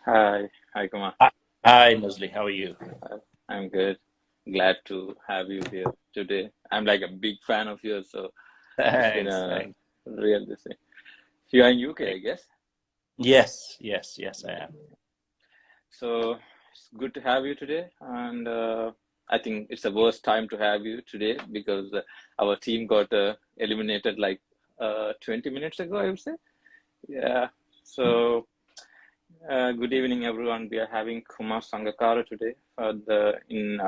Hi, Kumar. Hi, hi, Nuzly. How are you? I'm good. Glad to have you here today. I'm like a big fan of yours, so it's been Thanks, a thanks. real this thing. You are in UK, I Thank- guess. Yes, yes, yes, I am. So it's good to have you today, and I think it's the worst time to have you today because our team got eliminated like 20 minutes ago, I would say. Yeah. So good evening, everyone. We are having Kumar Sangakkara today for the in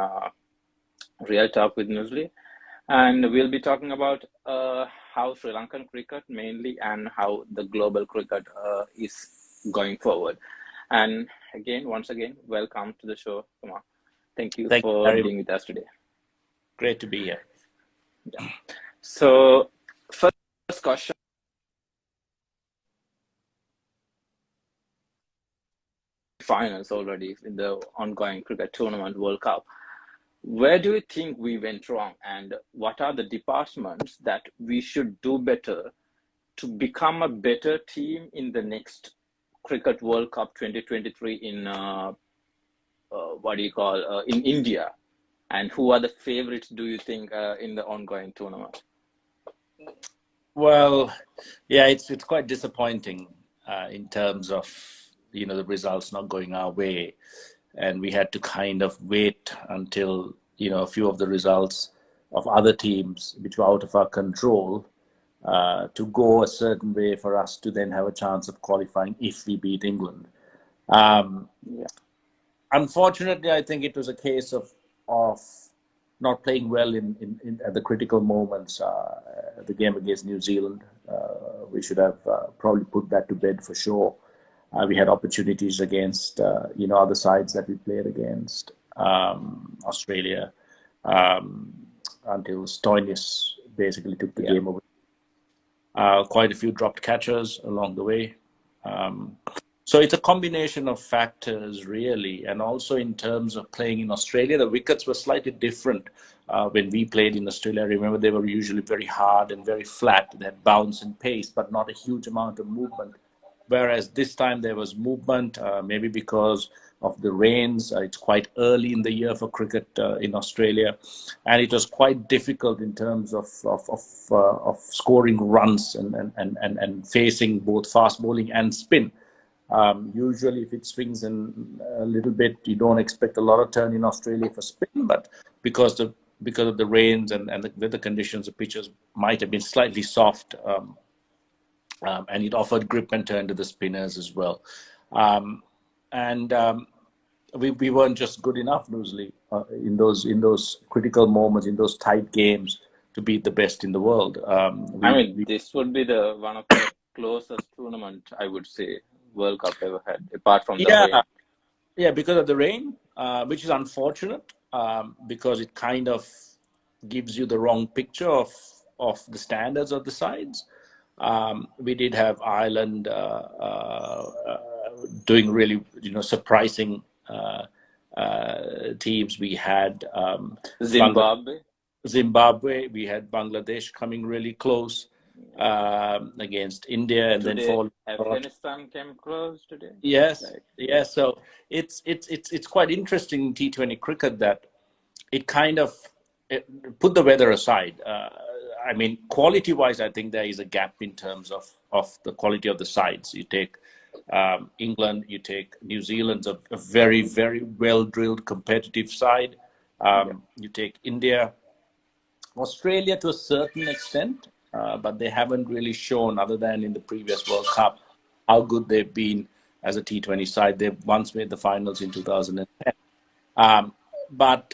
Real Talk with Nuzly. And we'll be talking about how Sri Lankan cricket mainly and how the global cricket is going forward. And again, once again, welcome to the show. Come on. Thank you Thank you for very much. being with us today. Great to be here. Yeah. So, first question finals already in the ongoing cricket tournament World Cup. Where do you think we went wrong, and what are the departments that we should do better to become a better team in the next Cricket World Cup 2023 in what do you call in India? And who are the favorites, do you think, in the ongoing tournament? Well, yeah, it's quite disappointing in terms of the results not going our way, and we had to kind of wait until a few of the results of other teams which were out of our control to go a certain way for us to then have a chance of qualifying if we beat England. Um, Yeah, Unfortunately, I think it was a case of not playing well in at the critical moments. The game against New Zealand, we should have probably put that to bed for sure. We had opportunities against other sides that we played against, Australia, um, until Stoinis basically took the yeah, game over. Quite a few dropped catches along the way. Um, so it's a combination of factors, really, and also in terms of playing in Australia, the wickets were slightly different when we played in Australia. I remember they were usually very hard and very flat. They had bounce and pace, but not a huge amount of movement. Whereas this time there was movement, maybe because of the rains. It's quite early in the year for cricket in Australia, and it was quite difficult in terms of scoring runs and facing both fast bowling and spin. Usually, if it swings in a little bit, you don't expect a lot of turn in Australia for spin, but because of the rains and the weather conditions, the pitches might have been slightly soft. And it offered grip and turn to the spinners as well. Um, and we weren't just good enough, loosely, in those critical moments, in those tight games, to beat the best in the world. I mean, this would be the one of the closest tournament I would say World Cup ever had, apart from the Yeah, rain. yeah, because of the rain, which is unfortunate, because it kind of gives you the wrong picture of the standards of the sides. We did have Ireland doing really, surprising teams. We had Bangladesh, Zimbabwe, Zimbabwe. We had Bangladesh coming really close against India, and then today fall short. Afghanistan came close today. Yes, Like, yeah, yes. So it's quite interesting in T20 cricket that it kind of put the weather aside. I mean, quality-wise, I think there is a gap in terms of the quality of the sides. You take England, you take New Zealand's a very, very well-drilled competitive side. yeah, You take India, Australia to a certain extent, but they haven't really shown, other than in the previous World Cup, how good they've been as a T20 side. They once made the finals in 2010. But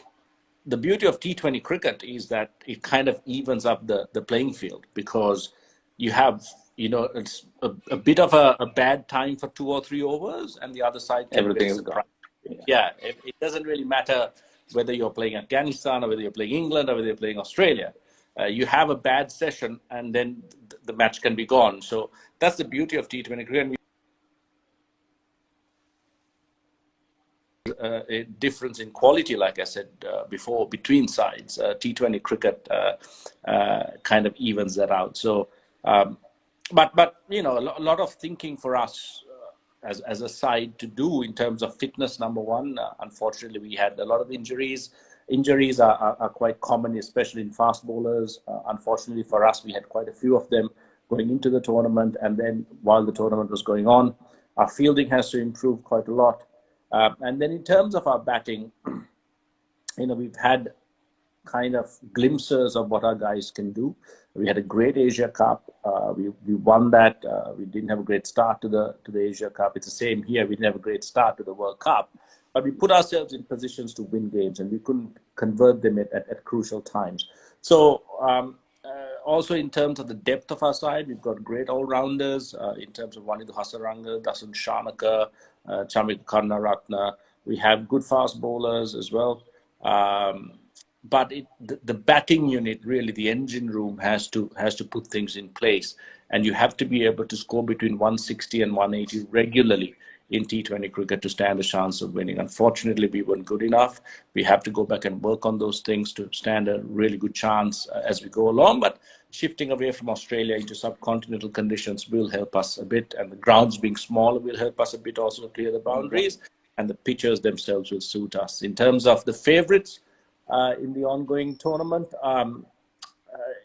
the beauty of T20 cricket is that it kind of evens up the playing field, because you have, it's a bit of a bad time for 2 or 3 overs, and the other side can everything very is gone. surprise. Yeah. Yeah, it doesn't really matter whether you're playing Afghanistan or whether you're playing England or whether you're playing Australia. You have a bad session, and then the match can be gone. So that's the beauty of T20 cricket. And a difference in quality, like I said before, between sides. T20 cricket kind of evens that out. So, but a lot of thinking for us as a side to do in terms of fitness. Number one, unfortunately, we had a lot of injuries. Injuries are quite common, especially in fast bowlers. Unfortunately for us, we had quite a few of them going into the tournament, and then while the tournament was going on, our fielding has to improve quite a lot. And then in terms of our batting, we've had kind of glimpses of what our guys can do. We had a great Asia Cup. We won that. We didn't have a great start to the Asia Cup. It's the same here. We didn't have a great start to the World Cup, but we put ourselves in positions to win games, and we couldn't convert them at crucial times. So also in terms of the depth of our side, we've got great all-rounders in terms of Wanidhu Hasaranga, Dasun Shanaka, Chamik Karnaratna. We have good fast bowlers as well. But the batting unit, really, the engine room has to put things in place, and you have to be able to score between 160 and 180 regularly in T20 cricket to stand a chance of winning. Unfortunately, we weren't good enough. We have to go back and work on those things to stand a really good chance as we go along. But shifting away from Australia into subcontinental conditions will help us a bit, and the grounds being smaller will help us a bit also to clear the boundaries, and the pitchers themselves will suit us. In terms of the favourites in the ongoing tournament,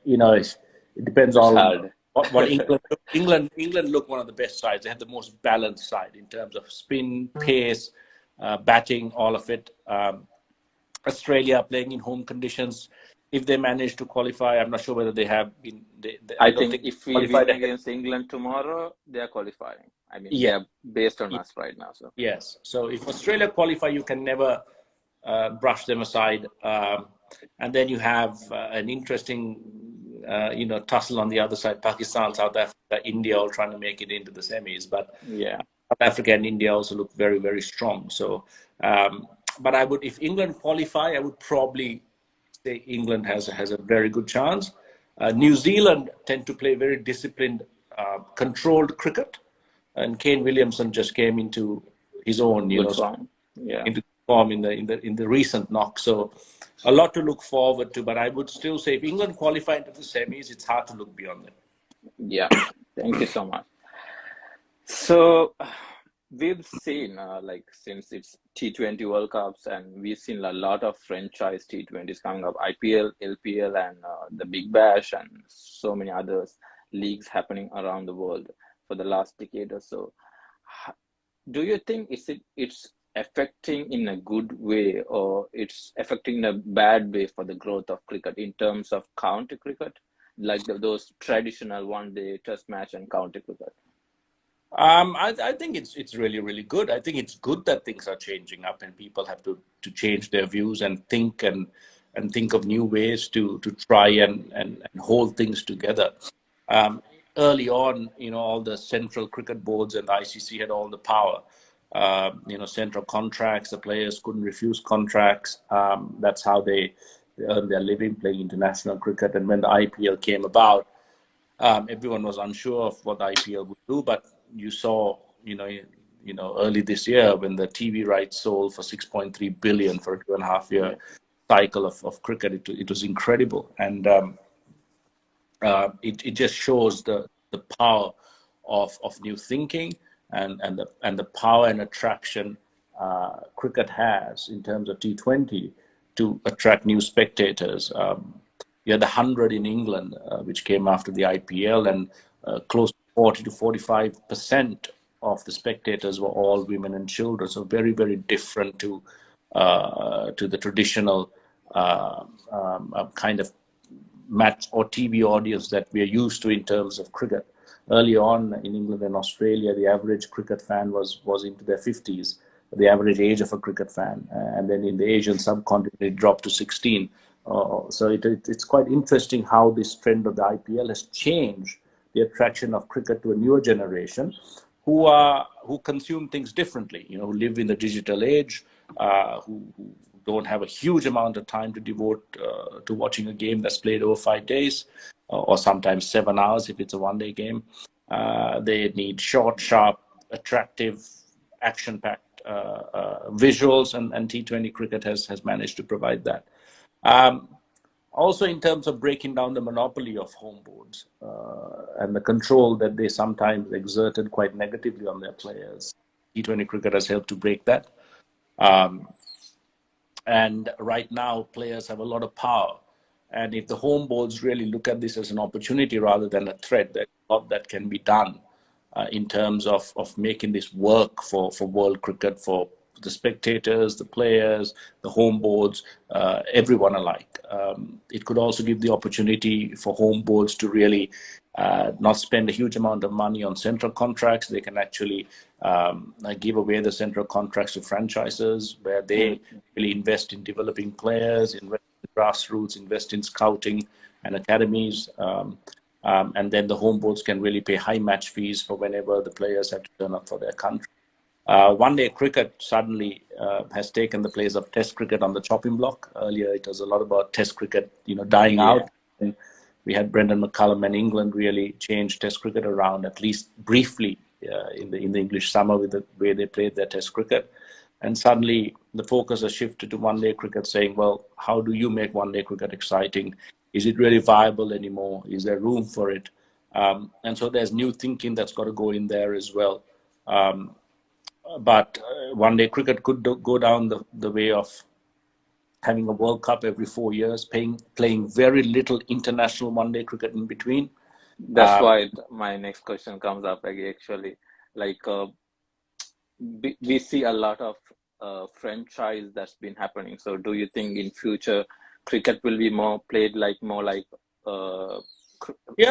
it depends on what England look one of the best sides. They have the most balanced side in terms of spin, pace, batting, all of it. Australia playing in home conditions. If they manage to qualify, I'm not sure whether they have been. I think if we win against England tomorrow, they are qualifying. I mean, they are based on us right now. So yes. So if Australia qualify, you can never brush them aside. And then you have an interesting, tussle on the other side. Pakistan, South Africa, India all trying to make it into the semis. But South Africa and India also look very, very strong. So, but I would, if England qualify, I would probably say England has a very good chance. New Zealand tend to play very disciplined, controlled cricket, and Kane Williamson just came into his own, into form in the recent knock. So a lot to look forward to. But I would still say if England qualify into the semis, it's hard to look beyond them. Yeah, thank you so much. So we've seen since it's T20 World Cups, and we've seen a lot of franchise T20s coming up, IPL, LPL, and the Big Bash, and so many others leagues happening around the world for the last decade or so. Do you think it's affecting in a good way, or it's affecting in a bad way for the growth of cricket in terms of county cricket, like those traditional one-day test match and county cricket? I think it's really, really good. I think it's good that things are changing up and people have to change their views and think of new ways to try and hold things together. Early on, all the central cricket boards and the ICC had all the power. Central contracts, the players couldn't refuse contracts. That's how they earned their living playing international cricket. And when the IPL came about, everyone was unsure of what the IPL would do, but you saw, early this year when the TV rights sold for 6.3 billion for a 2.5 year cycle of cricket, it was incredible, and it just shows the power of new thinking and the power and attraction cricket has in terms of T20 to attract new spectators. You had the 100 in England, which came after the IPL, and close to 40 to 45% of the spectators were all women and children. So very, very different to the traditional kind of match or TV audience that we are used to in terms of cricket. Early on in England and Australia, the average cricket fan was into their 50s, the average age of a cricket fan. And then in the Asian subcontinent, it dropped to 16. So it's quite interesting how this trend of the IPL has changed the attraction of cricket to a newer generation who consume things differently, who live in the digital age, who don't have a huge amount of time to devote to watching a game that's played over 5 days, or sometimes 7 hours if it's a one-day game. They need short, sharp, attractive, action-packed visuals, and T20 cricket has managed to provide that. Also, in terms of breaking down the monopoly of home boards and the control that they sometimes exerted quite negatively on their players. T20 cricket has helped to break that. Um, and right now, players have a lot of power. And if the home boards really look at this as an opportunity rather than a threat, there's a lot that can be done in terms of making this work for world cricket, for the spectators, the players, the home boards, everyone alike. It could also give the opportunity for home boards to really not spend a huge amount of money on central contracts. They can actually give away the central contracts to franchises where they really invest in developing players, invest in grassroots, invest in scouting and academies. And then the home boards can really pay high match fees for whenever the players have to turn up for their country. One-day cricket suddenly has taken the place of Test cricket on the chopping block. Earlier, it was a lot about Test cricket, dying out. And we had Brendan McCullum, and England really changed Test cricket around, at least briefly, in the English summer with the way they played their Test cricket. And suddenly, the focus has shifted to one-day cricket, saying, well, how do you make one-day cricket exciting? Is it really viable anymore? Is there room for it? And so there's new thinking that's got to go in there as well. But one-day cricket could go down the way of having a World Cup every 4 years, playing very little international one-day cricket in between. That's why my next question comes up actually. Like we see a lot of franchise that's been happening. So do you think in future cricket will be more like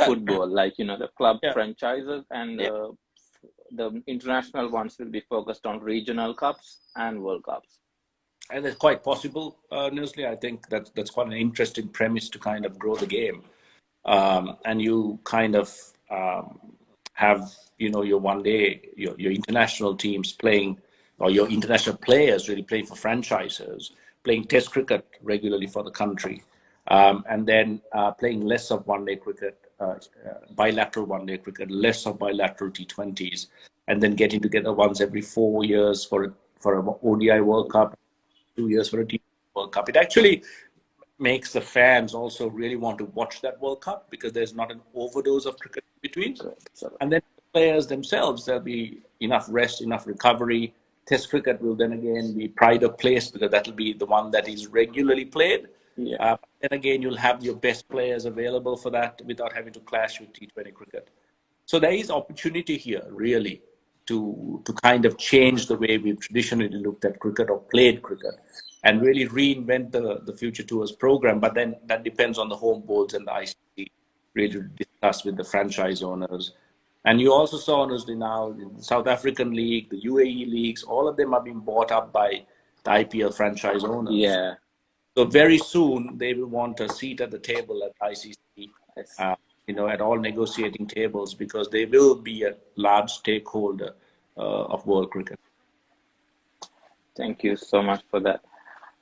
football, like the club franchises, and the international ones will be focused on regional cups and World Cups? And it's quite possible, Nuzly. I think that's quite an interesting premise to kind of grow the game. And you kind of have, your one day, your international teams playing, or your international players really playing for franchises, playing Test cricket regularly for the country, and then playing less of one day cricket, bilateral one day cricket, less of bilateral T20s, and then getting together once every 4 years for an ODI World Cup, 2 years for a T20 World Cup. It actually makes the fans also really want to watch that World Cup because there's not an overdose of cricket in between. And then the players themselves, there'll be enough rest, enough recovery. Test cricket will then again be pride of place because that'll be the one that is regularly played. Then again, you'll have your best players available for that without having to clash with T20 cricket. So there is opportunity here, really, to kind of change the way we've traditionally looked at cricket or played cricket, and really reinvent the Future Tours program. But then that depends on the home boards and the ICC really to discuss with the franchise owners. And you also saw, honestly, now the South African League, the UAE leagues, all of them are being bought up by the IPL franchise owners. So very soon they will want a seat at the table at ICC, at all negotiating tables, because they will be a large stakeholder of world cricket. Thank you so much for that.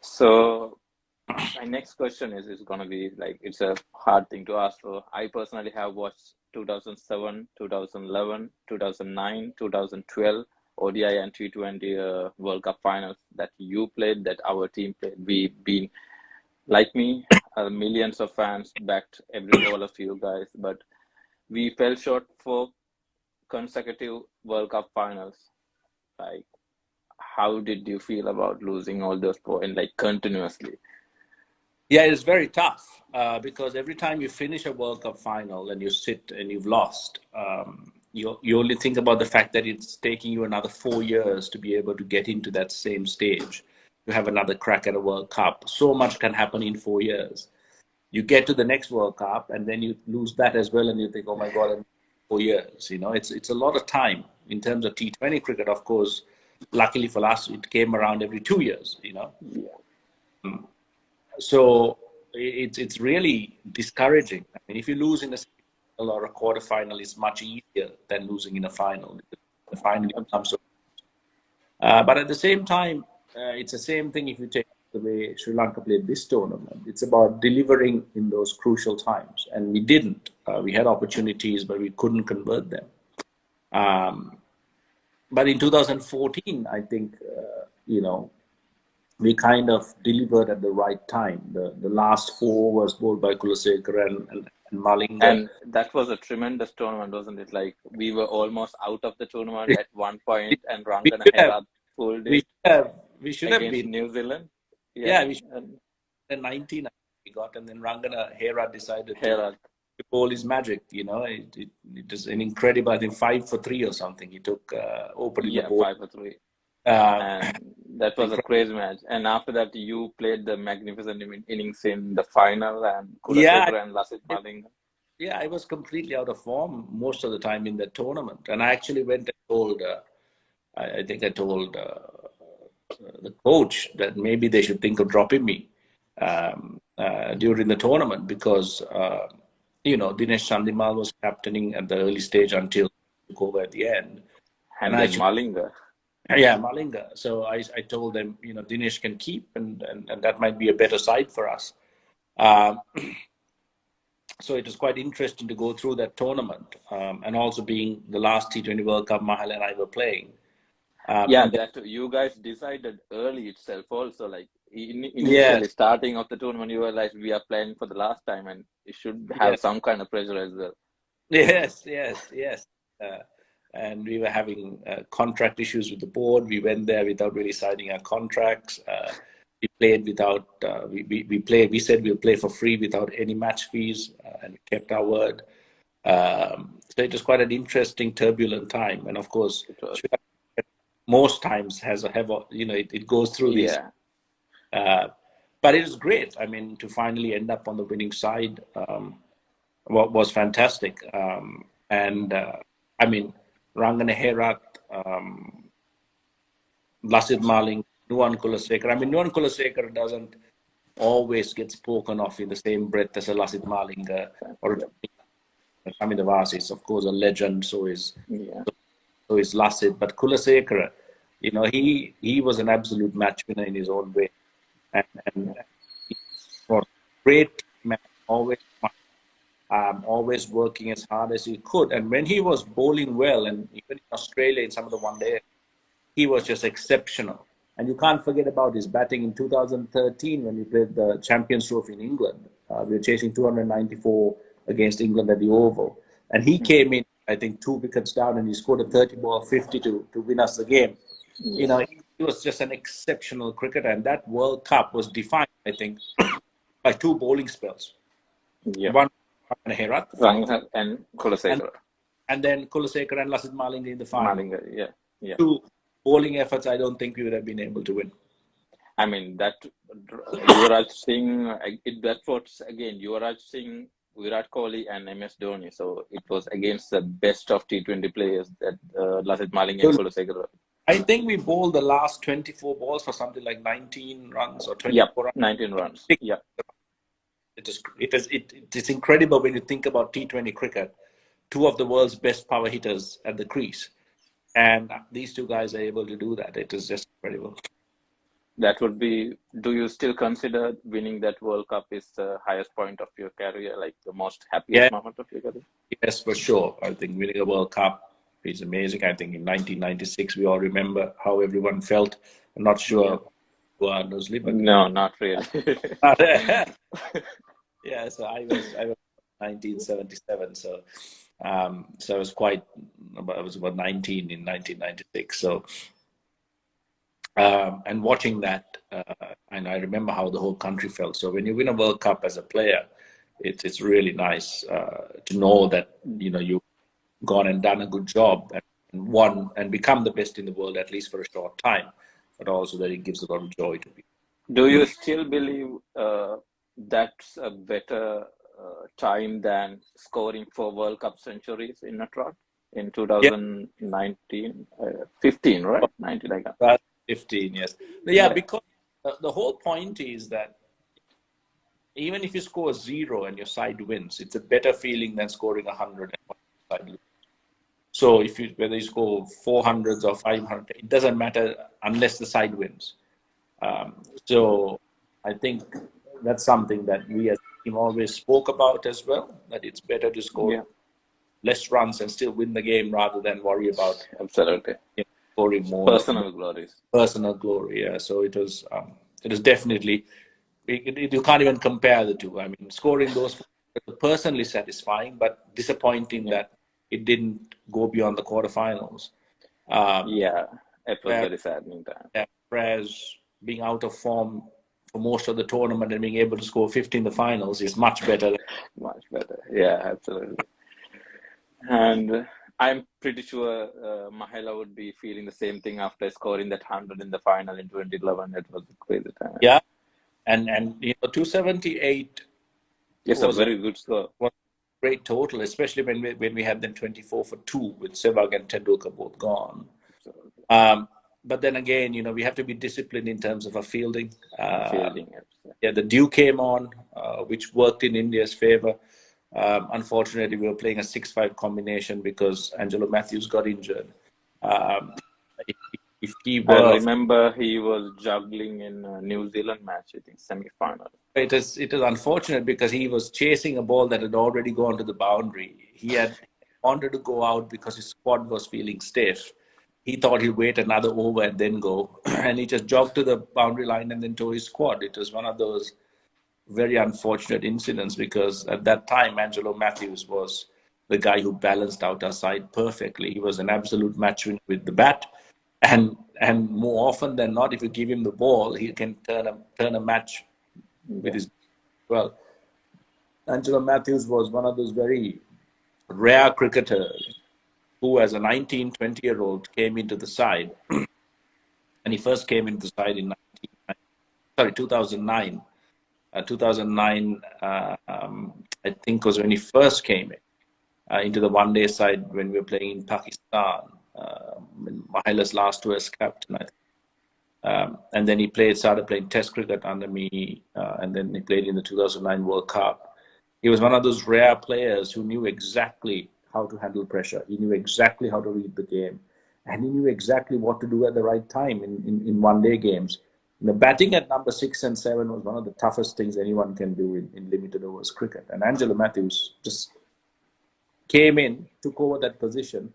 So my next question is going to be like, it's a hard thing to ask for. I personally have watched 2007, 2011, 2009, 2012 ODI and T20 World Cup finals that you played, that our team played. We've been, like me, millions of fans backed all of you guys, but we fell short for consecutive World Cup finals. Like, how did you feel about losing all those points, like, continuously? Yeah, it's very tough because every time you finish a World Cup final and you sit and you've lost, you only think about the fact that it's taking you another 4 years to be able to get into that same stage, to have another crack at a World Cup. So much can happen in 4 years. You get to the next World Cup and then you lose that as well, and you think, oh my God, 4 years. It's a lot of time. In terms of T20 cricket, of course, luckily for us, it came around every 2 years. So it's really discouraging. I mean, if you lose in a semi-final or a quarterfinal, it's much easier than losing in a final. The final becomes so. But at the same time, it's the same thing if you take the way Sri Lanka played this tournament. It's about delivering in those crucial times, and we didn't. We had opportunities, but we couldn't convert them. But in 2014, I think, we kind of delivered at the right time. The last 4 was bowled by Kulasekara and Malinga. And that was a tremendous tournament, wasn't it? Like we were almost out of the tournament at one point, and We Rangana should have, Herat pulled we it should have, we should have against been. New Zealand. Yeah, Yeah, we should and have 19 we got, and then Rangana Hera decided to Herat. bowl his magic. It is an incredible. I think 5 for 3 or something. He took opening the Yeah, board. 5 for 3. Uh, And that was a incredible. crazy match. And after that, you played the magnificent innings in the final, and Yeah, Kulasekara and Lasith Malinga. yeah, I was completely out of form most of the time in the tournament, and I actually went and told. I think I told the coach that maybe they should think of dropping me during the tournament because Dinesh Chandimal was captaining at the early stage until he took over at the end, and And I then actually Malinga. yeah Malinga. So I told them Dinesh can keep and that might be a better side for us. Um, so it was quite interesting to go through that tournament and also being the last T20 World Cup Mahal and I were playing. Yeah, And then, that you guys decided early itself also. Like initially yes, starting of the tournament, you were like, we are playing for the last time, and it should have yes, some kind of pressure as well. yes. Uh, and we were having contract issues with the board. We went there without really signing our contracts. We played without, we played, we said we'll play for free without any match fees, and we kept our word. So it was quite an interesting, turbulent time. And of course, It was, most times it goes through these. yeah, But it was great. I mean, to finally end up on the winning side was fantastic. And I mean, Rangana Herat, Lasith Maling, Nuwan Kulasekara. I mean, Nuwan Kulasekara doesn't always get spoken of in the same breath as a Lasith Maling or Shamim Devas is, of course, a legend. yeah, So is Lasith. But Kulasekara, he was an absolute match winner in his own way. And he was a great man, always working as hard as he could. And when he was bowling well, and even in Australia in some of the one day, he was just exceptional. And you can't forget about his batting in 2013 when we played the Champions Trophy in England. We were chasing 294 against England at the Oval. And he came in, I think, 2 wickets down, and he scored a 30-ball 50 to win us the game. yeah, He was just an exceptional cricketer. And that World Cup was defined, I think, by 2 bowling spells. yeah. One, Herat, Rangana and and, Kulasekara, and then Kulasekara and Lasith Malinga in the final. Malinga, yeah, yeah. 2 bowling efforts, I don't think we would have been able to win. I mean that Yuvraj Singh. That was again Yuvraj Singh, Virat Kohli, and MS Dhoni. So it was against the best of T20 players that Lasith Malinga and So Kulasekara. I think we bowled the last 24 balls for something like 19 runs or Yep, 24 runs. 19 runs. Yep. It's incredible when you think about T20 cricket. 2 of the world's best power hitters at the crease. And these 2 guys are able to do that. It is just incredible. That would be. Do you still consider winning that World Cup is the highest point of your career, like the most happiest Yeah, moment of your career? yes, for sure. I think winning a World Cup is amazing. I think in 1996, we all remember how everyone felt. I'm not Yeah. sure who are Nuzly, but No, not really. yeah, so I was 1977, so I was I was about 19 in 1996. So and watching that, and I remember how the whole country felt. So when you win a World Cup as a player, it's really nice to know that you've gone and done a good job and won and become the best in the world, at least for a short time, but also that it gives a lot of joy to people. Do you still believe that's a better time than scoring 4 World Cup centuries in a trot in Yeah, 2019, 15, right? 19, like that. that's 15 years. Yeah, Yeah, because the whole point is that even if you score 0 and your side wins, it's a better feeling than scoring 100 and one side loses. So whether you score 400s or 500, it doesn't matter unless the side wins. So I think that's something that we as a team always spoke about as well, that it's better to score yeah, less runs and still win the game rather than worry about absolutely. scoring more Personal glories. personal glory. Yeah. So it was definitely, you can't even compare the 2. I mean, scoring those personally satisfying, but disappointing Yeah. that it didn't go beyond the quarterfinals. Um, Yeah. It was where, very saddening time. whereas being out of form for most of the tournament and being able to score 50 in the finals is much better. Much better. Yeah, absolutely. And I'm pretty sure Mahela would be feeling the same thing after scoring that 100 in the final in 2011. It was a crazy time. Yeah, and 278 It's a was very good score. a great total, especially when we had them 24 for 2 with Sehwag and Tendulkar both gone. So, But then again, we have to be disciplined in terms of our fielding. fielding it. Yeah, the dew came on, which worked in India's favor. Unfortunately, we were playing a 6-5 combination because Angelo Matthews got injured. Um, if, if he I were, remember he was juggling in a New Zealand match, I think, semi-final. it is unfortunate because he was chasing a ball that had already gone to the boundary. He had wanted to go out because his squad was feeling stiff. He thought he'd wait another over and then go, and he just jogged to the boundary line and then tore his squad. It was one of those very unfortunate incidents because at that time Angelo Matthews was the guy who balanced out our side perfectly. He was an absolute match winner with the bat, and more often than not, if you give him the ball, he can turn a match with Yeah. his well. Angelo Matthews was one of those very rare cricketers who, as a 19, 20-year-old, came into the side, and he first came into the side in 2009. 2009, I think, was when he first came into the one-day side when we were playing in Pakistan. In Mahela's last tour as captain, I think. And then he started playing Test cricket under me, and then he played in the 2009 World Cup. He was one of those rare players who knew exactly how to handle pressure. He knew exactly how to read the game, and he knew exactly what to do at the right time in one-day games. Batting at number 6 and 7 was one of the toughest things anyone can do in limited overs cricket. And Angelo Matthews just came in, took over that position,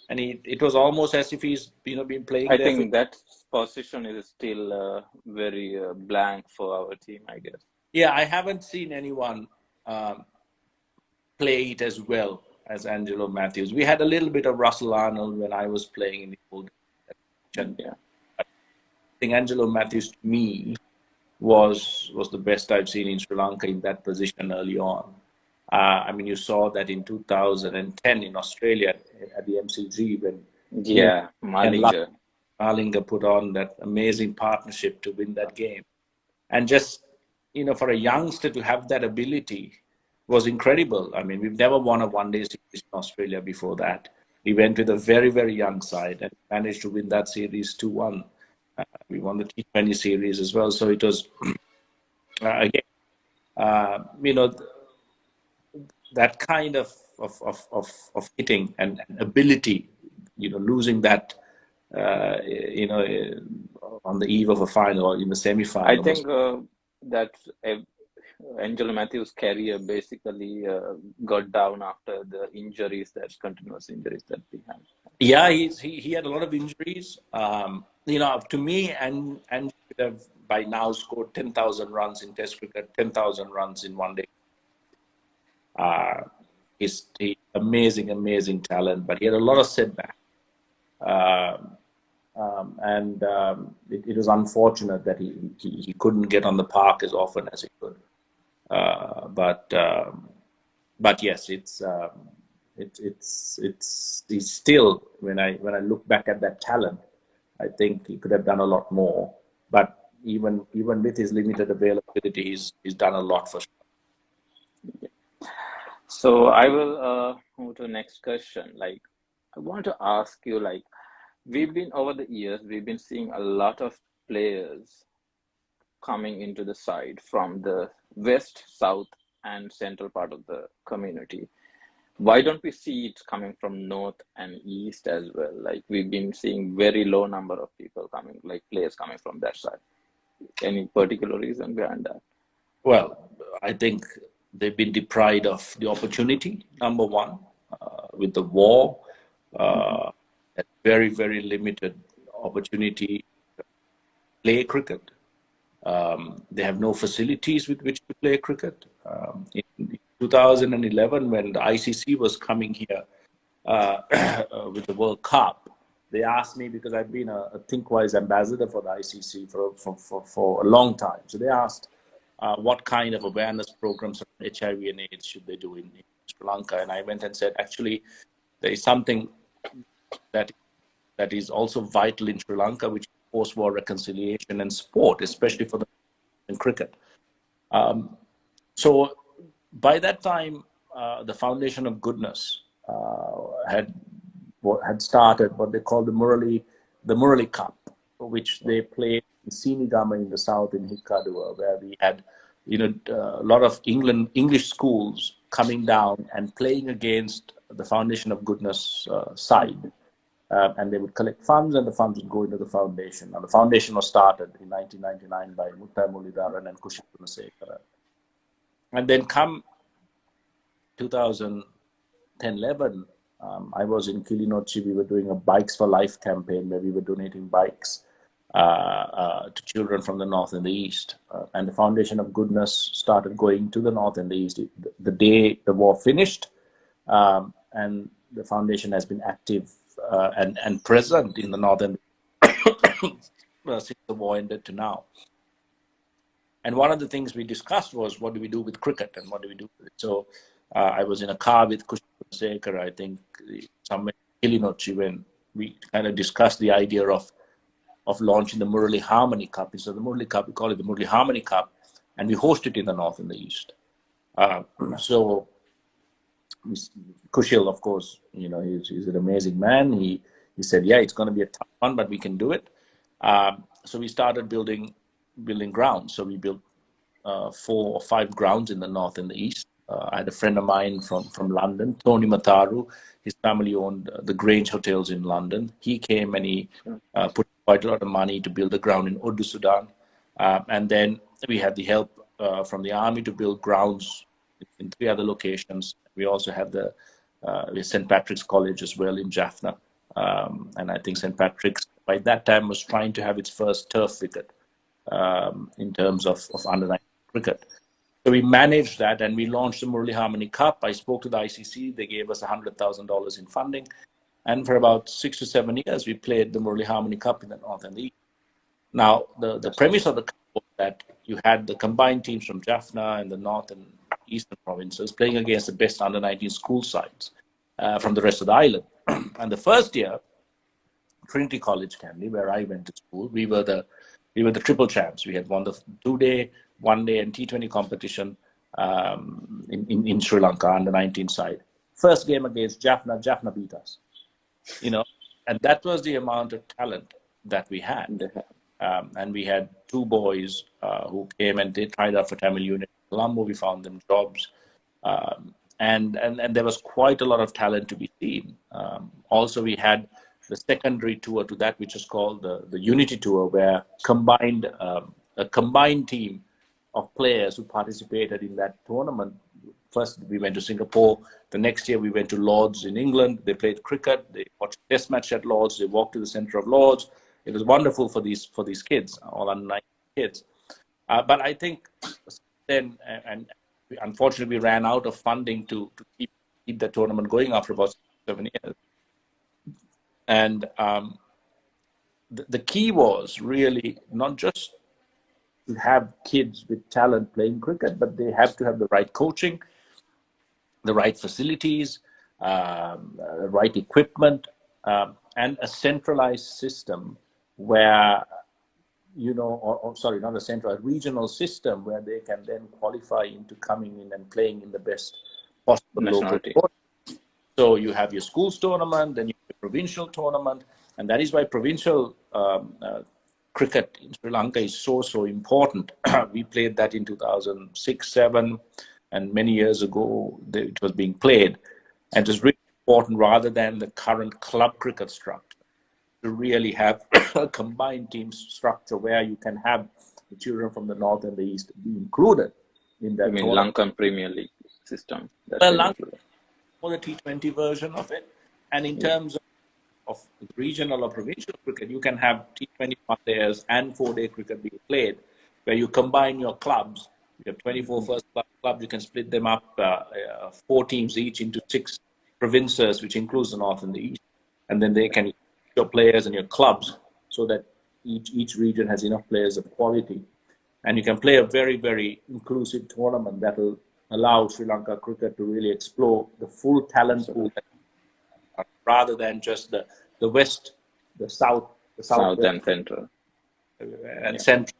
and it was almost as if he's been playing I there for. think that position is still very blank for our team, I guess. Yeah, I haven't seen anyone um, play it as well as Angelo Matthews. We had a little bit of Russell Arnold when I was playing in the old generation. Yeah. I think Angelo Matthews to me was the best I've seen in Sri Lanka in that position early on. I mean, you saw that in 2010 in Australia at the MCG when he Yeah, and Malinga. Malinga put on that amazing partnership to win that game. And just, for a youngster to have that ability was incredible. I mean, we've never won a one-day series in Australia before that. We went with a very, very young side and managed to win that series 2-1. We won the T20 series as well. So it was, again, that kind of hitting and ability, losing that, on the eve of a final or in the I semi-final was. think that Angelo Matthews' career basically got down after the injuries, that continuous injuries that we had. Yeah, he had a lot of injuries. To me, and should have by now scored 10,000 runs in Test cricket, 10,000 runs in one day. He's amazing, amazing talent, but he had a lot of setbacks. And it was unfortunate that he couldn't get on the park as often as he could. But yes, it's still, when I look back at that talent, I think he could have done a lot more. But even with his limited availability, he's done a lot for sure. So I will move to the next question. Like, I want to ask you, like, over the years, we've been seeing a lot of players coming into the side from the west, south, and central part of the community. Why don't we see it coming from north and east as well? Like, we've been seeing very low number of people coming, like players coming from that side. Any particular reason behind that? Well, I think they've been deprived of the opportunity, number one, with the war. Mm-hmm. A very, very limited opportunity to play cricket. They have no facilities with which to play cricket. In 2011, when the ICC was coming here with the World Cup, they asked me, because I've been a ThinkWise ambassador for the ICC for a long time. So they asked what kind of awareness programs on HIV and AIDS should they do in Sri Lanka. And I went and said, actually, there is something that is also vital in Sri Lanka, which is post-war reconciliation and sport, especially for the in cricket. So by that time, the Foundation of Goodness had started what they call the Murali Cup, which they played in Sinigama in the south in Hikkaduwa, where we had a lot of English schools coming down and playing against the Foundation of Goodness side. And they would collect funds, and the funds would go into the foundation. Now, the foundation was started in 1999 by Mutta Mulidharan and Kumar Sangakkara. And then come 2010-11, I was in Kilinochchi. We were doing a Bikes for Life campaign where we were donating bikes to children from the north and the east. And the Foundation of Goodness started going to the north and the east the day the war finished. And the foundation has been active and present in the northern since the war ended to now. And one of the things we discussed was, what do we do with cricket and what do we do with it? So I was in a car with Kumar Sangakkara, I think, somewhere in Kilinochchi, when we kind of discussed the idea of launching the Murali Harmony Cup. So the Murali Cup, we call it the Murali Harmony Cup, and we host it in the north and the east. So Kushil, of course, he's an amazing man. He said, yeah, it's going to be a tough one, but we can do it. So we started building grounds. So we built 4 or 5 grounds in the north and the east. I had a friend of mine from London, Tony Mataru. His family owned the Grange Hotels in London. He came and he put quite a lot of money to build a ground in Urdu, Sudan. And then we had the help from the army to build grounds in 3 other locations. We also had the St. Patrick's College as well in Jaffna. And I think St. Patrick's by that time was trying to have its first turf wicket in terms of under-19 cricket. So we managed that and we launched the Murali Harmony Cup. I spoke to the ICC. They gave us $100,000 in funding. And for about 6 to 7 years, we played the Murali Harmony Cup in the north and the east. Now, the premise of the cup was that you had the combined teams from Jaffna and the north and eastern provinces playing against the best under-19 school sides from the rest of the island. And the first year, Trinity College, Candy, where I went to school, we were the triple champs. We had won the 2-day, 1-day, and T20 competition in Sri Lanka under 19 side. First game against Jaffna beat us. And that was the amount of talent that we had. And we had 2 boys who came and they tried out for Tamil unit in Colombo. We found them jobs. And there was quite a lot of talent to be seen. Also, we had the secondary tour to that, which is called the Unity Tour, where a combined team of players who participated in that tournament. First, we went to Singapore. The next year, we went to Lord's in England. They played cricket. They watched a test match at Lord's. They walked to the center of Lord's. It was wonderful for these kids, all under 19 kids. But I think then, and unfortunately, we ran out of funding to keep the tournament going after about 7 years. And the key was really not just to have kids with talent playing cricket, but they have to have the right coaching, the right facilities, the right equipment, and a centralized system where, not a centralized, regional system where they can then qualify into coming in and playing in the best possible local tournament. So you have your schools tournament, then you have your provincial tournament, and that is why provincial cricket in Sri Lanka is so important. We played that in 2006, 7, and many years ago it was being played. And it was really important, rather than the current club cricket structure, to really have a combined team structure where you can have the children from the north and the east be included in that. I mean, Lankan Premier League system. Well, Lanka, or the T20 version of it. And in terms of regional or provincial cricket, you can have T20 players and 4-day cricket being played, where you combine your clubs You have 24 first class clubs. You can split them up, 4 teams each into 6 provinces, which includes the north and the east. And then they can your players and your clubs so that each region has enough players of quality. And you can play a very, very inclusive tournament that will allow Sri Lanka cricket to really explore the full talent pool rather than just the west, the south, the South southwest, and Central. and Yeah. central.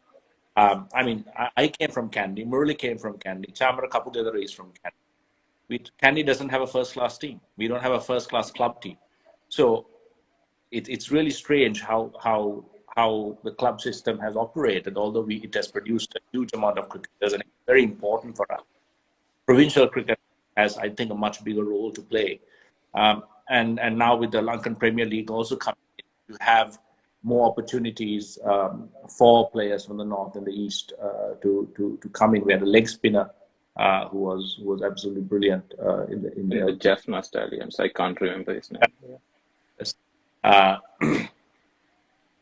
I mean, I came from Kandy. Murali came from Kandy. Chamara Kapugedara is from Kandy. Kandy doesn't have a first-class team. We don't have a first-class club team. So it's really strange how the club system has operated, although it has produced a huge amount of cricketers, and it's very important for us. Provincial cricket has, I think, a much bigger role to play. And now with the Lankan Premier League also coming in, you have more opportunities for players from the north and the east to come in. We had a leg spinner who was absolutely brilliant in In the the Jaffna Stallions, I can't remember his name. uh,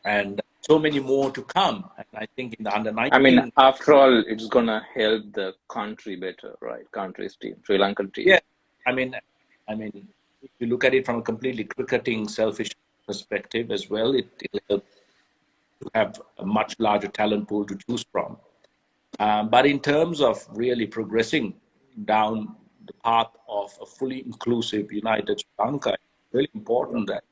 and so many more to come. And I think in the under I mean, 19, after all, it's gonna help the country better, right? Country's team, Sri Lankan team. yeah, I mean, I mean, if you look at it from a completely cricketing, selfish perspective as well, it'll help to have a much larger talent pool to choose from. But in terms of really progressing down the path of a fully inclusive, united Sri Lanka, it's really important that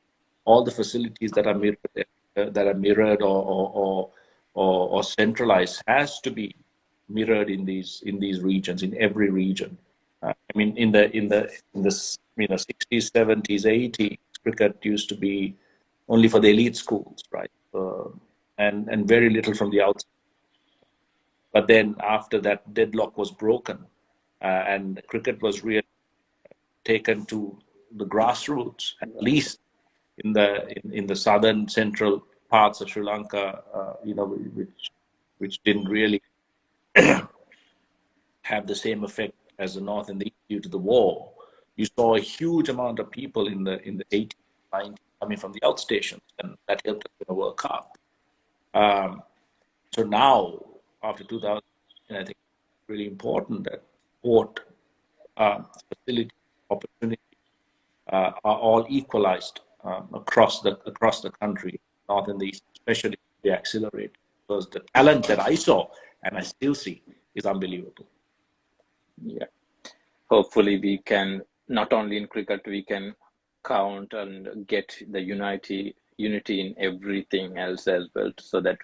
all the facilities that are mirrored or centralized has to be mirrored in these regions, in every region. I mean, in the 60s, 70s, 80s, cricket used to be only for the elite schools, right? And very little from the outside. But then after that deadlock was broken, and cricket was really taken to the grassroots, at least in the southern central parts of Sri Lanka, which didn't really have the same effect as the north and the east due to the war. You saw a huge amount of people in the 80s, 90s coming from the outstations, and that helped us in the World Cup. So now, after 2000, I think it's really important that sport facility opportunity are all equalized across the country, north and the east, especially the accelerate, because the talent that I saw and I still see is unbelievable. Yeah. Hopefully, we can not only in cricket, we can count and get the unity in everything else as well, so that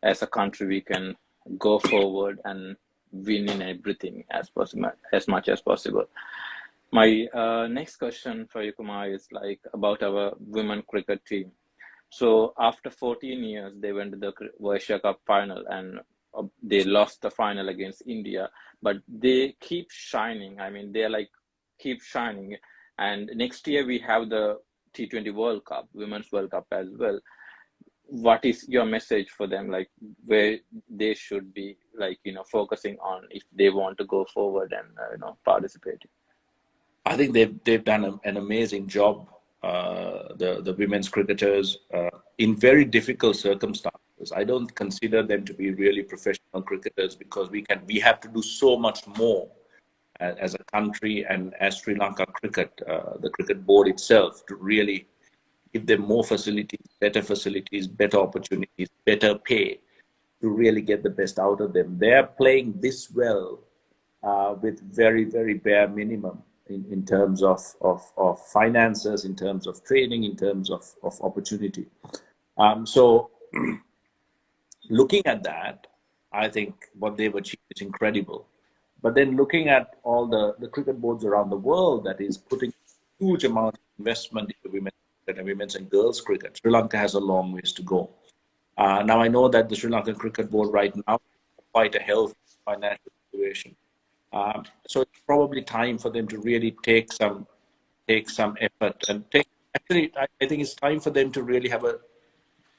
as a country we can go forward and win in everything as possible, as much as possible. My next question for you, Kumar, is like about our women cricket team. So after 14 years, they went to the Asia Cup final and they lost the final against India, but they keep shining. I mean, they're like keep shining. And next year we have the T20 World Cup, Women's World Cup as well. What is your message for them, like where they should be, like, focusing on if they want to go forward and, participate? I think they've done an amazing job, the women's cricketers, in very difficult circumstances. I don't consider them to be really professional cricketers because we have to do so much more as a country and as Sri Lanka cricket, the cricket board itself, to really give them more facilities, better opportunities, better pay to really get the best out of them. They're playing this well with very, very bare minimum in terms of finances, in terms of training, in terms of opportunity. So looking at that, I think what they've achieved is incredible. But then looking at all the cricket boards around the world that is putting huge amount of investment into women's and girls cricket, Sri Lanka has a long ways to go. Now I know that the Sri Lankan Cricket Board right now is quite a healthy financial situation. So it's probably time for them to really take some effort and take. Actually, I think it's time for them to really have a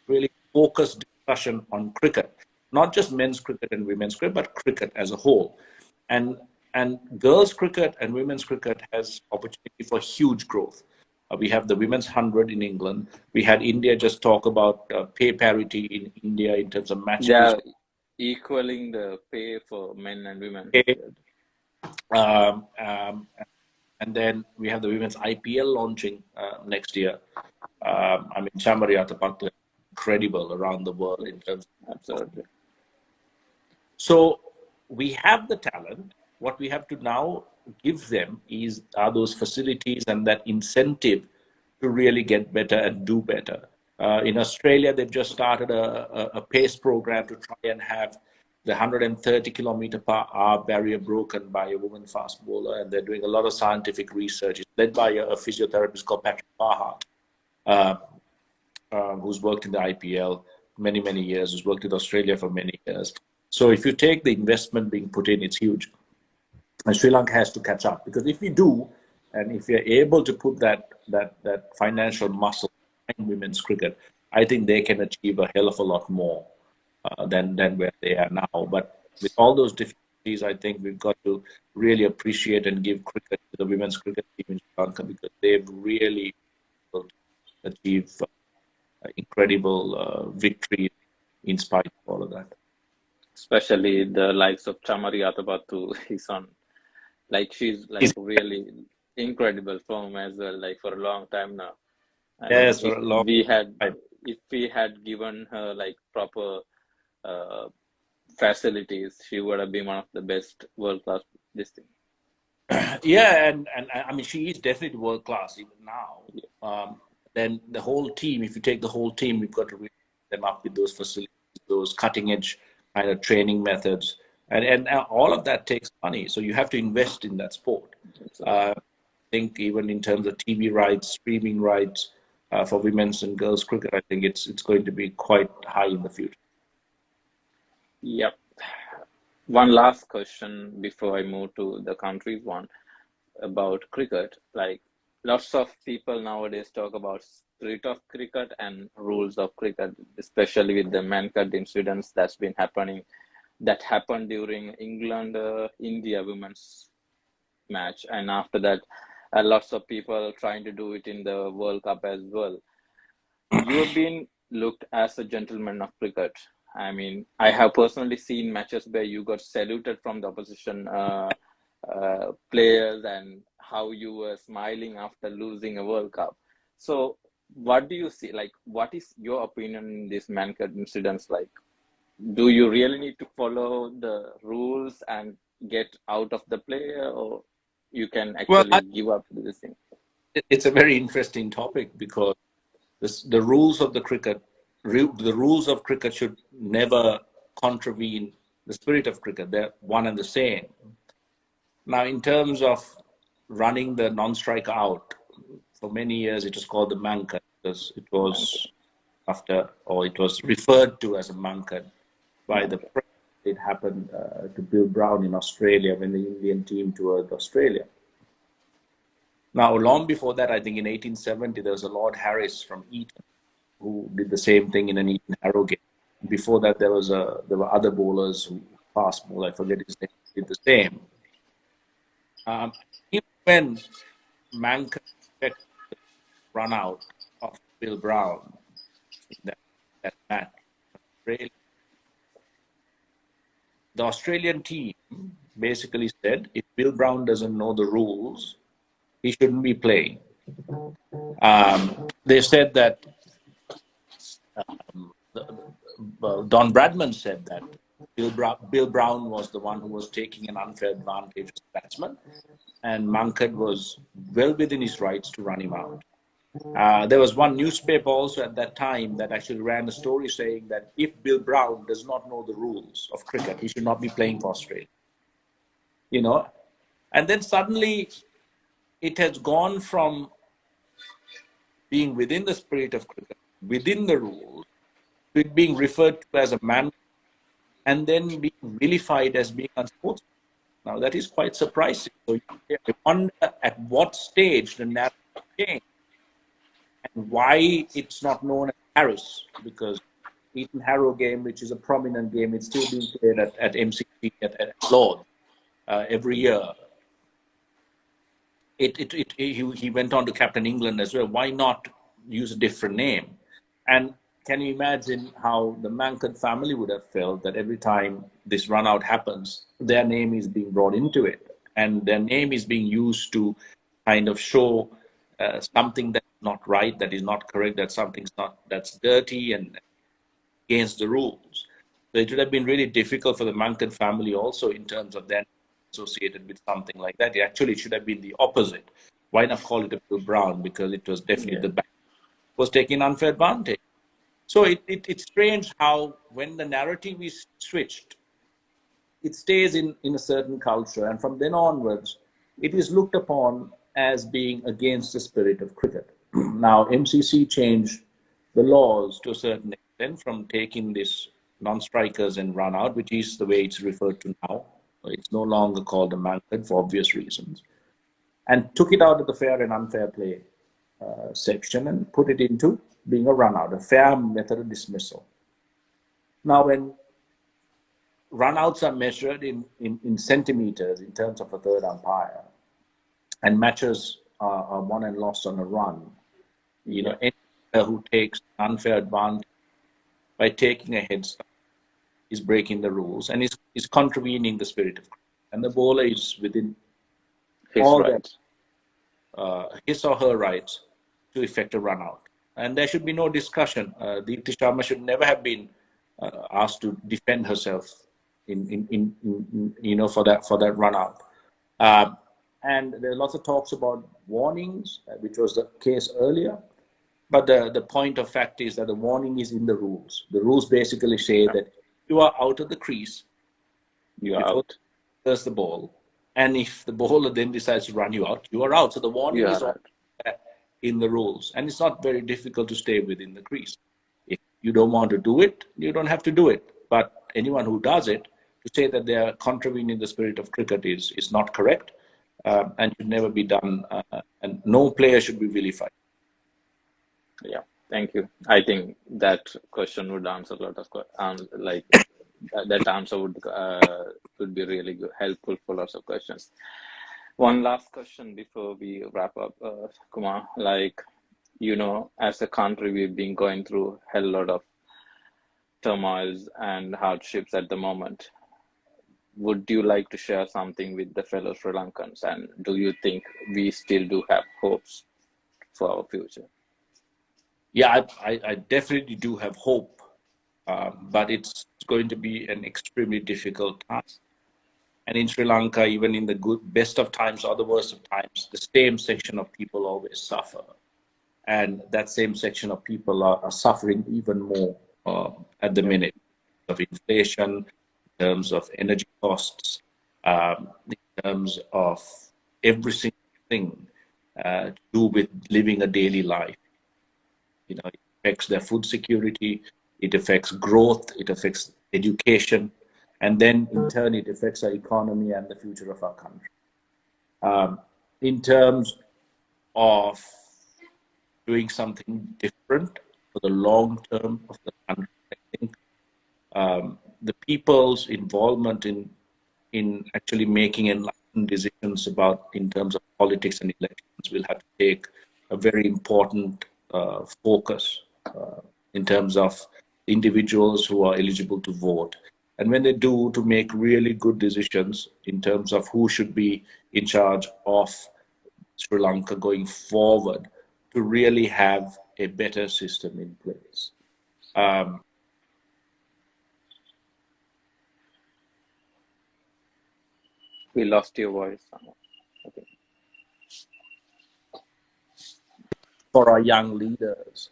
really focused discussion on cricket, not just men's cricket and women's cricket, but cricket as a whole. And girls cricket and women's cricket has opportunity for huge growth. We have the women's 100 in England. We had India just talk about pay parity in India in terms of match Yeah, fees. equaling the pay for men and women Okay. field. Um, um, and then we have the women's IPL launching next year. I mean, Chamari Atapattu is incredible around the world in terms of. Absolutely. So we have the talent. What we have to now give them are those facilities and that incentive to really get better and do better. In Australia, they've just started a pace program to try and have the 130 kilometer per hour barrier broken by a woman fast bowler, and they're doing a lot of scientific research. It's led by a physiotherapist called Patrick Barhart, uh, who's worked in the IPL many years, who's worked in Australia for many years. So if you take the investment being put in, it's huge. And Sri Lanka has to catch up, because if we do, and if we are able to put that financial muscle in women's cricket, I think they can achieve a hell of a lot more than where they are now. But with all those difficulties, I think we've got to really appreciate and give credit to the women's cricket team in Sri Lanka, because they've really achieved incredible victory in spite of all of that. Especially the likes of Chamari Atapattu is on, like she's like really incredible form as well, like for a long time now. I mean, Yes, for a long time. if we had given her like proper uh, facilities, she would have been one of the best world class this thing. Yeah, and I mean, she is definitely world class even now. Then the whole team, if you take the whole team, we've got to really them up with those facilities, those cutting edge kind of training methods, and all of that takes money. So you have to invest in that sport. So, I think even in terms of TV rights, streaming rights for women's and girls cricket, I think it's going to be quite high in the future. yep. One last question before I move to the countries one about cricket. Like lots of people nowadays talk about spirit of cricket and rules of cricket, especially with the man-cut incidents that happened during England India women's match, and after that, lots of people trying to do it in the World Cup as well. You have been looked as a gentleman of cricket. I mean, I have personally seen matches where you got saluted from the opposition players and how you were smiling after losing a World Cup. So, what do you see? Like, what is your opinion in these man-cut incidents? Like, do you really need to follow the rules and get out of the player, or you can Well, actually give up this thing? it's a very interesting topic, because the rules of the cricket, the rules of cricket should never contravene the spirit of cricket. They're one and the same. Now, in terms of running the non-striker out, for many years it was called the mankan, because it was after, or it was referred to as a mankan by the press. It happened to Bill Brown in Australia when the Indian team toured Australia. Now, long before that, I think in 1870, there was a Lord Harris from Eton who did the same thing in an Eton Harrogate. Before that, there were other bowlers who fast bowl, I forget his name, did the same. Even when Mank run out of Bill Brown in that match, really, the Australian team basically said if Bill Brown doesn't know the rules, he shouldn't be playing. They said that Don Bradman said that Bill Brown was the one who was taking an unfair advantage as a batsman, and Mankad was well within his rights to run him out. There was one newspaper also at that time that actually ran a story saying that if Bill Brown does not know the rules of cricket, he should not be playing for Australia. You know, and then suddenly it has gone from being within the spirit of cricket, within the rules, to it being referred to as a man, and then being vilified as being unsportsmanlike. Now that is quite surprising. So I wonder at what stage the narrative changed and why it's not known as Harris, because Eton Harrow game, which is a prominent game, it's still being played at MCC at Lord every year. He went on to captain England as well. Why not use a different name? And can you imagine how the Mankan family would have felt that every time this run out happens, their name is being brought into it, and their name is being used to kind of show something that's not right, that is not correct, that something's not, that's dirty and against the rules. So it would have been really difficult for the Mankan family also in terms of then associated with something like that. It actually should have been the opposite. Why not call it a Bill Brown? Because it was definitely Yeah. the bank was taking unfair advantage. So it's strange how when the narrative is switched, it stays in a certain culture. And from then onwards, it is looked upon as being against the spirit of cricket. Now, MCC changed the laws to a certain extent from taking this non-strikers and run out, which is the way it's referred to now. It's no longer called a Mankan for obvious reasons, and took it out of the fair and unfair play section and put it into being a run out, a fair method of dismissal. Now, when runouts are measured in centimeters in terms of a third umpire, and matches are won and lost on a run, you know, any player who takes unfair advantage by taking a head start is breaking the rules and is contravening the spirit of cricket. And the bowler is within His all their rights. his or her rights to effect a run out. And there should be no discussion. Deepti Sharma should never have been asked to defend herself in you know, for that run out. And there are lots of talks about warnings, which was the case earlier. But the point of fact is that the warning is in the rules. The rules basically say that you are out of the crease You are before out. there's the ball. And if the bowler then decides to run you out, you are out. So the You warning is are all out. in the rules. And it's not very difficult to stay within the crease. If you don't want to do it, you don't have to do it. But anyone who does it, to say that they are contravening the spirit of cricket is not correct, and should never be done. And no player should be vilified. Yeah. Thank you. I think that question would answer a lot of like that answer would be really good, helpful for lots of questions. One last question before we wrap up, Kumar. Like, you know, as a country, we've been going through a hell lot of turmoils and hardships at the moment. Would you like to share something with the fellow Sri Lankans? And do you think we still do have hopes for our future? Yeah, I definitely do have hope, but it's going to be an extremely difficult task. And in Sri Lanka, even in the best of times or the worst of times, the same section of people always suffer. And that same section of people are suffering even more at the Yep. minute of inflation, in terms of energy costs, in terms of every single thing to do with living a daily life. You know, it affects their food security, it affects growth, it affects education, and then in turn it affects our economy and the future of our country. In terms of doing something different for the long term of the country, I think the people's involvement in actually making enlightened decisions about in terms of politics and elections will have to take a very important focus in terms of individuals who are eligible to vote. And when they do, to make really good decisions in terms of who should be in charge of Sri Lanka going forward to really have a better system in place. We lost your voice. Okay. For our young leaders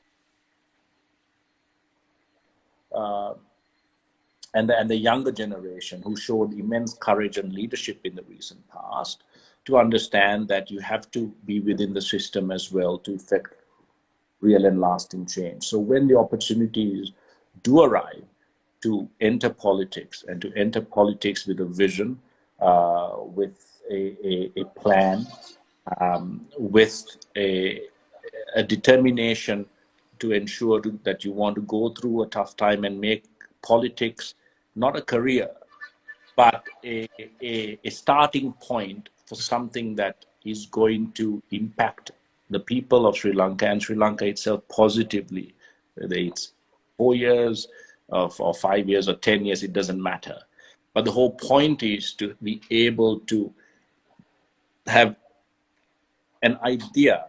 and the younger generation who showed immense courage and leadership in the recent past, to understand that you have to be within the system as well to effect real and lasting change. So when the opportunities do arrive to enter politics and to enter politics with a vision, with a plan, with a determination to ensure that you want to go through a tough time and make politics not a career, but a starting point for something that is going to impact the people of Sri Lanka and Sri Lanka itself positively, whether it's 4 years, or 5 years, or 10 years, it doesn't matter. But the whole point is to be able to have an idea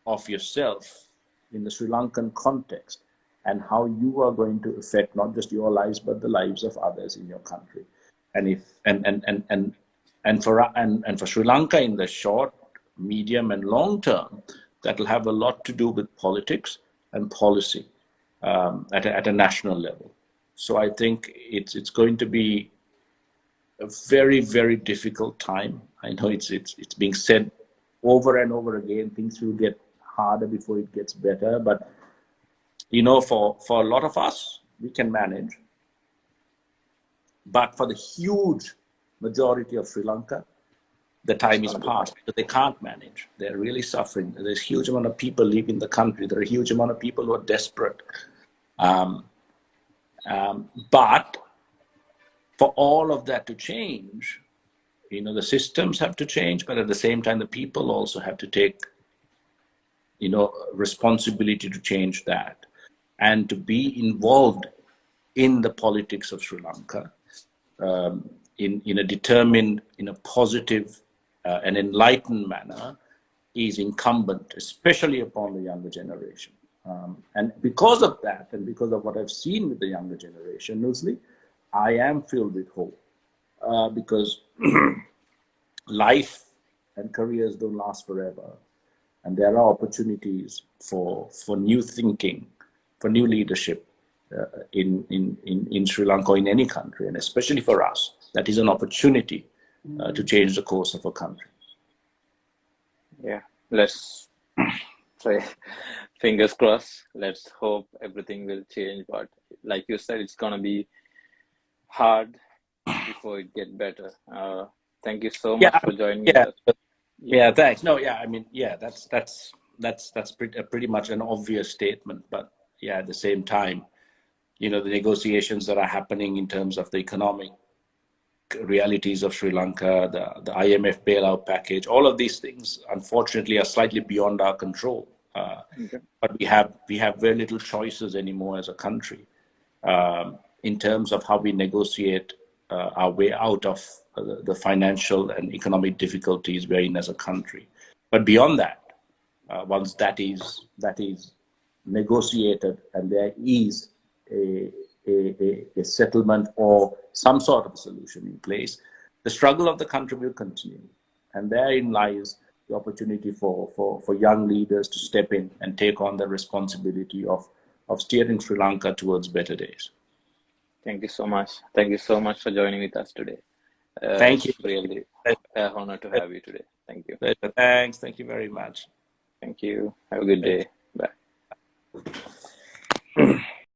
of yourself in the Sri Lankan context and how you are going to affect not just your lives but the lives of others in your country. And if for Sri Lanka in the short, medium, and long term, that will have a lot to do with politics and policy at a national level. So I think it's going to be a very, very difficult time. I know it's being said over and over again. Things will get harder before it gets better, but for a lot of us, we can manage. But for the huge majority of Sri Lanka, the time is past, but they can't manage. They're really suffering. There's a huge amount of people leaving the country. There are a huge amount of people who are desperate. But for all of that to change, the systems have to change, but at the same time, the people also have to take, responsibility to change that and to be involved in the politics of Sri Lanka in a determined, in a positive and enlightened manner is incumbent, especially upon the younger generation. And because of that, and because of what I've seen with the younger generation, Nuzly, I am filled with hope because life and careers don't last forever. And there are opportunities for new thinking, for new leadership in Sri Lanka or in any country, and especially for us. That is an opportunity to change the course of a country. Yeah, let's say fingers crossed. Let's hope everything will change. But like you said, it's gonna be hard before it get better. Thank you so much for joining me. Yeah, thanks. No, yeah, I mean, yeah, that's pretty much an obvious statement, but yeah, at the same time, the negotiations that are happening in terms of the economic realities of Sri Lanka, the IMF bailout package, all of these things, unfortunately, are slightly beyond our control. But we have very little choices anymore as a country in terms of how we negotiate our way out of the financial and economic difficulties we're in as a country. But beyond that, once that is negotiated and there is a settlement or some sort of solution in place, the struggle of the country will continue. And therein lies the opportunity for young leaders to step in and take on the responsibility of steering Sri Lanka towards better days. Thank you so much. Thank you so much for joining with us today. Thank you. It's really an honor to have you today. Thank you. Thanks. Thank you very much. Thank you. Have a good day.